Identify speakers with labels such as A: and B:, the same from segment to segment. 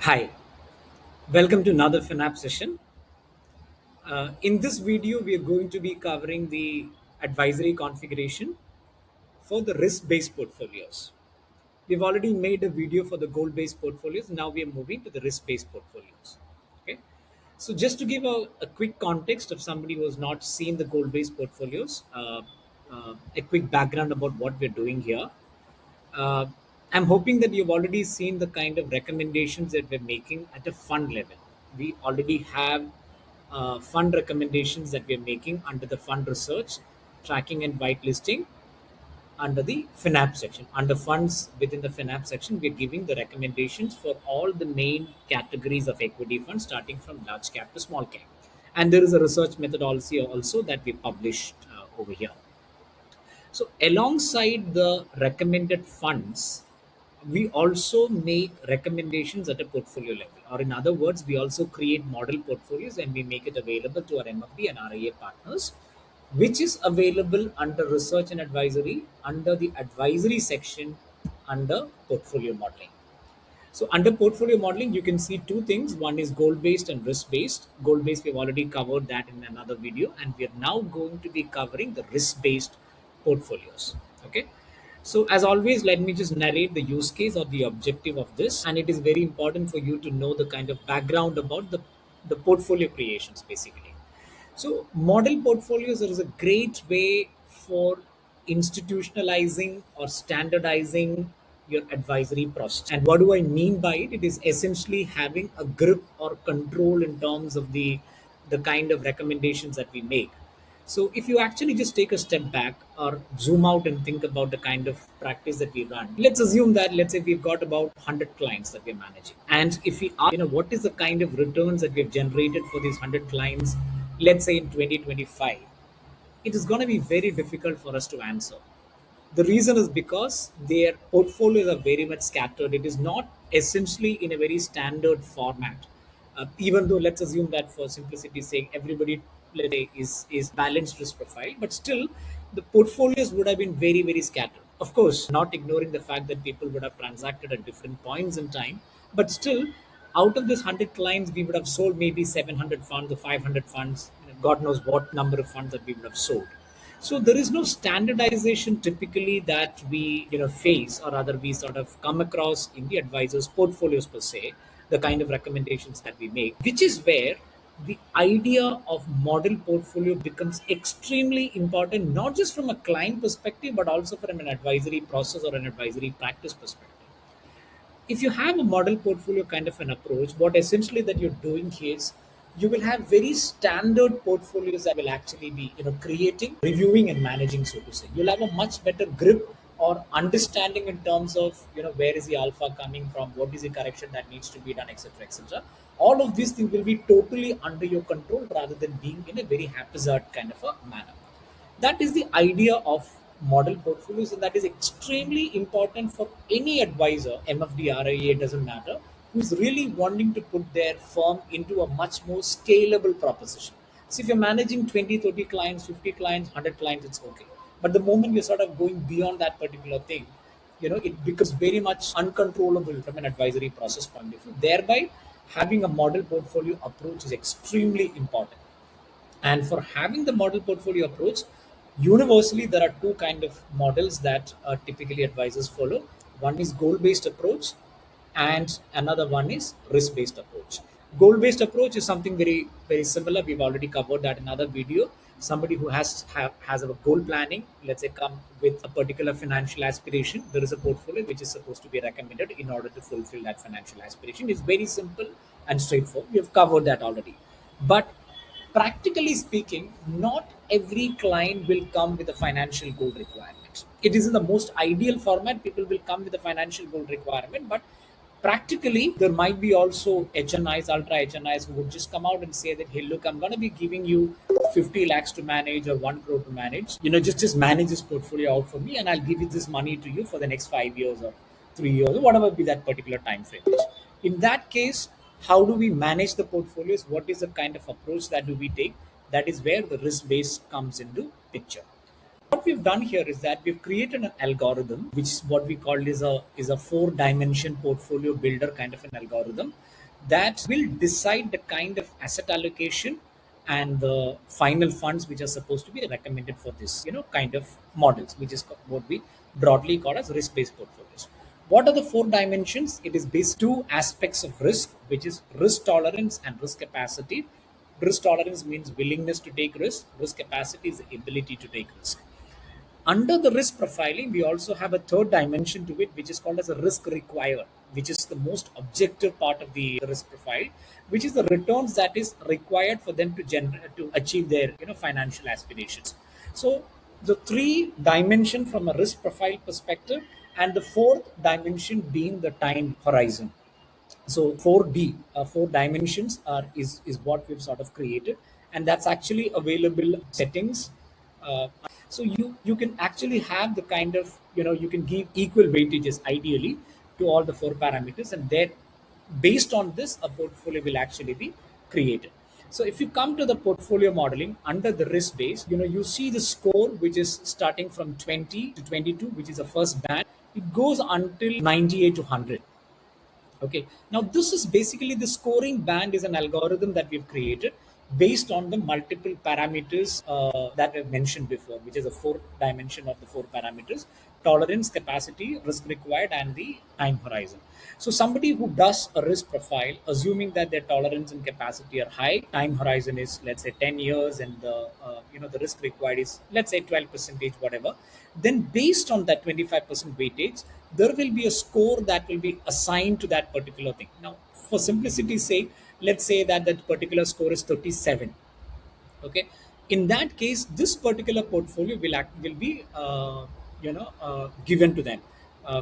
A: Hi, welcome to another FinApp session. In this video, we are going to be covering the advisory configuration for the risk-based portfolios. We've already made a video for the goal-based portfolios. Now we are moving to the risk-based portfolios. Okay. So just to give a quick context of somebody who has not seen the goal-based portfolios, a quick background about what we're doing here. Uh, I'm hoping that you've already seen the kind of recommendations that we're making at a fund level. We already have fund recommendations that we're making under the fund research, tracking, and whitelisting under the FinApp section. Under funds within the FinApp section, we're giving the recommendations for all the main categories of equity funds, starting from large cap to small cap. And there is a research methodology also that we published over here. So, alongside the recommended funds, we also make recommendations at a portfolio level. Or, in other words, we also create model portfolios and we make it available to our MFD and RIA partners, which is available under research and advisory under the advisory section under portfolio modeling. So under portfolio modeling, you can see two things. One is goal-based and risk-based. Goal-based, we've already covered that in another video, and we are now going to be covering the risk-based portfolios. Okay. So as always, let me just narrate the use case or the objective of this. And it is very important for you to know the kind of background about the portfolio creations basically. So, model portfolios is a great way for institutionalizing or standardizing your advisory process. And what do I mean by it? It is essentially having a grip or control in terms of the kind of recommendations that we make. So, if you actually just take a step back or zoom out and think about the kind of practice that we run, let's assume that let's say we've got about 100 clients that we're managing, and if we ask, what is the kind of returns that we've generated for these 100 clients, let's say in 2025, it is going to be very difficult for us to answer. The reason is because their portfolios are very much scattered. It is not essentially in a very standard format. Even though let's assume that for simplicity's sake, everybody let's say is balanced risk profile, but still the portfolios would have been very very scattered. Of course, not ignoring the fact that people would have transacted at different points in time, but still, out of this 100 clients, we would have sold maybe 700 funds or 500 funds. God knows what number of funds that we would have sold. So there is no standardization typically that we face or rather we sort of come across in the advisors portfolios per se, the kind of recommendations that we make, which is where the idea of model portfolio becomes extremely important, not just from a client perspective but also from an advisory process or an advisory practice perspective. If you have a model portfolio kind of an approach, what essentially that you're doing is you will have very standard portfolios that will actually be creating, reviewing, and managing, so to say. You'll have a much better grip or understanding in terms of where is the alpha coming from, what is the correction that needs to be done, etc., etc. All of these things will be totally under your control rather than being in a very haphazard kind of a manner. That is the idea of model portfolios, and that is extremely important for any advisor, MFD, RIA, doesn't matter, who's really wanting to put their firm into a much more scalable proposition. So if you're managing 20, 30 clients, 50 clients, 100 clients, it's okay. But the moment you're sort of going beyond that particular thing, it becomes very much uncontrollable from an advisory process point of view. Thereby, having a model portfolio approach is extremely important. And for having the model portfolio approach, universally there are two kind of models that typically advisors follow. One is goal-based approach, and another one is risk-based approach. Goal-based approach is something very very similar. We've already covered that in another video. Somebody who has a goal planning, let's say, come with a particular financial aspiration. There is a portfolio which is supposed to be recommended in order to fulfill that financial aspiration. It's very simple and straightforward. We have covered that already. But practically speaking, not every client will come with a financial goal requirement. It is in the most ideal format, people will come with a financial goal requirement, but practically there might be also HNIs, ultra HNIs, who would just come out and say that, hey, look, I'm going to be giving you 50 lakhs to manage or 1 crore to manage. Just manage this portfolio out for me, and I'll give you this money to you for the next 5 years or 3 years or whatever be that particular time frame. In that case, how do we manage the portfolios? What is the kind of approach that do we take? That is where the risk base comes into picture. What we've done here is that we've created an algorithm, which is what we call is a four-dimension portfolio builder kind of an algorithm that will decide the kind of asset allocation and the final funds which are supposed to be recommended for this kind of models, which is what we broadly call as risk-based portfolios. What are the four dimensions? It is based two aspects of risk, which is risk tolerance and risk capacity. Risk tolerance means willingness to take risk. Risk capacity is the ability to take risk. Under the risk profiling, we also have a third dimension to it, which is called as a risk required, which is the most objective part of the risk profile, which is the returns that is required for them to generate to achieve their financial aspirations. So the three dimension from a risk profile perspective, and the fourth dimension being the time horizon. So 4D, four dimensions is what we've sort of created, and that's actually available settings. So you can actually have the kind of you can give equal weightages ideally to all the four parameters, and then based on this a portfolio will actually be created. So if you come to the portfolio modeling under the risk base, you see the score which is starting from 20 to 22, which is the first band. It goes until 98 to 100. Okay, now this is basically the scoring band is an algorithm that we've created based on the multiple parameters that I've mentioned before, which is a four dimension of the four parameters: tolerance, capacity, risk required, and the time horizon. So somebody who does a risk profile, assuming that their tolerance and capacity are high, time horizon is let's say 10 years, and the risk required is let's say 12 percentage, whatever. Then based on that 25% weightage, there will be a score that will be assigned to that particular thing. Now, for simplicity's sake, let's say that that particular score is 37. Okay, in that case this particular portfolio will be given to them,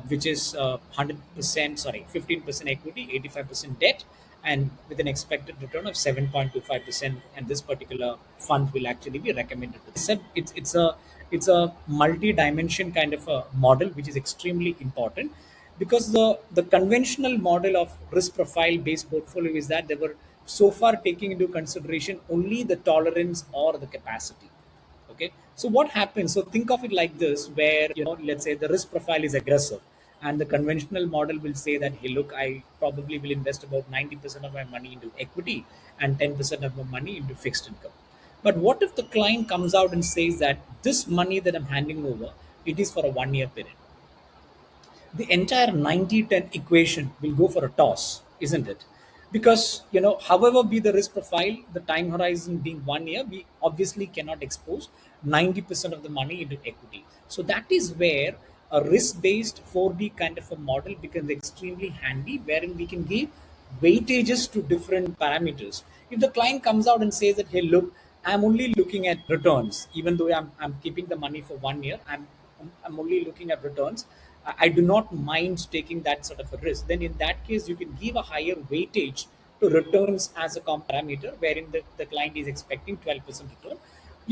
A: which is 100%, sorry, 15% equity, 85% debt, and with an expected return of 7.25%, and this particular fund will actually be recommended to them. So it's a multi-dimension kind of a model, which is extremely important, because the conventional model of risk profile based portfolio is that they were so far taking into consideration only the tolerance or the capacity. Okay, so what happens, so think of it like this, where let's say the risk profile is aggressive, and the conventional model will say that, hey, look, I probably will invest about 90% of my money into equity and 10% of my money into fixed income. But what if the client comes out and says that this money that I'm handing over, it is for a 1 year period? The entire 90-10 equation will go for a toss, isn't it? Because, however be the risk profile, the time horizon being 1 year, we obviously cannot expose 90% of the money into equity. So that is where a risk-based 4D kind of a model becomes extremely handy, wherein we can give weightages to different parameters. If the client comes out and says that, hey, look, I'm only looking at returns, even though I'm keeping the money for 1 year, I'm only looking at returns. I do not mind taking that sort of a risk. Then in that case, you can give a higher weightage to returns as a comp parameter, wherein the client is expecting 12% return.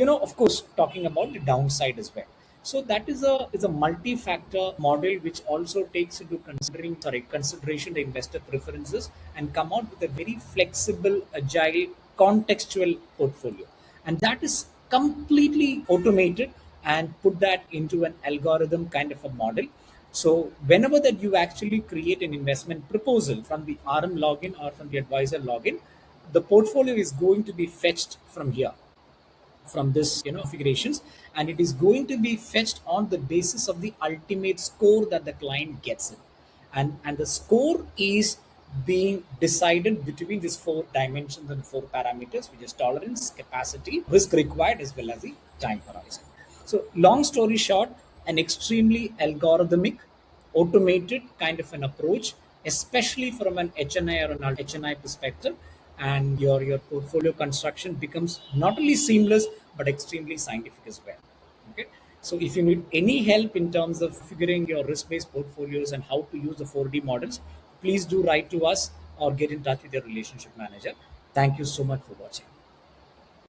A: Of course, talking about the downside as well. So that is a multi-factor model which also takes into consideration the investor preferences, and come out with a very flexible, agile, contextual portfolio. And that is completely automated and put that into an algorithm kind of a model. So whenever that you actually create an investment proposal from the RM login or from the advisor login, the portfolio is going to be fetched from here, from this configurations, and it is going to be fetched on the basis of the ultimate score that the client gets in. And the score is being decided between these four dimensions and four parameters, which is tolerance, capacity, risk required, as well as the time horizon. So long story short, an extremely algorithmic, automated kind of an approach, especially from an HNI or an HNI perspective, and your portfolio construction becomes not only seamless but extremely scientific as well. Okay, so if you need any help in terms of figuring your risk-based portfolios and how to use the 4D models, please do write to us or get in touch with your relationship manager. Thank you so much for watching.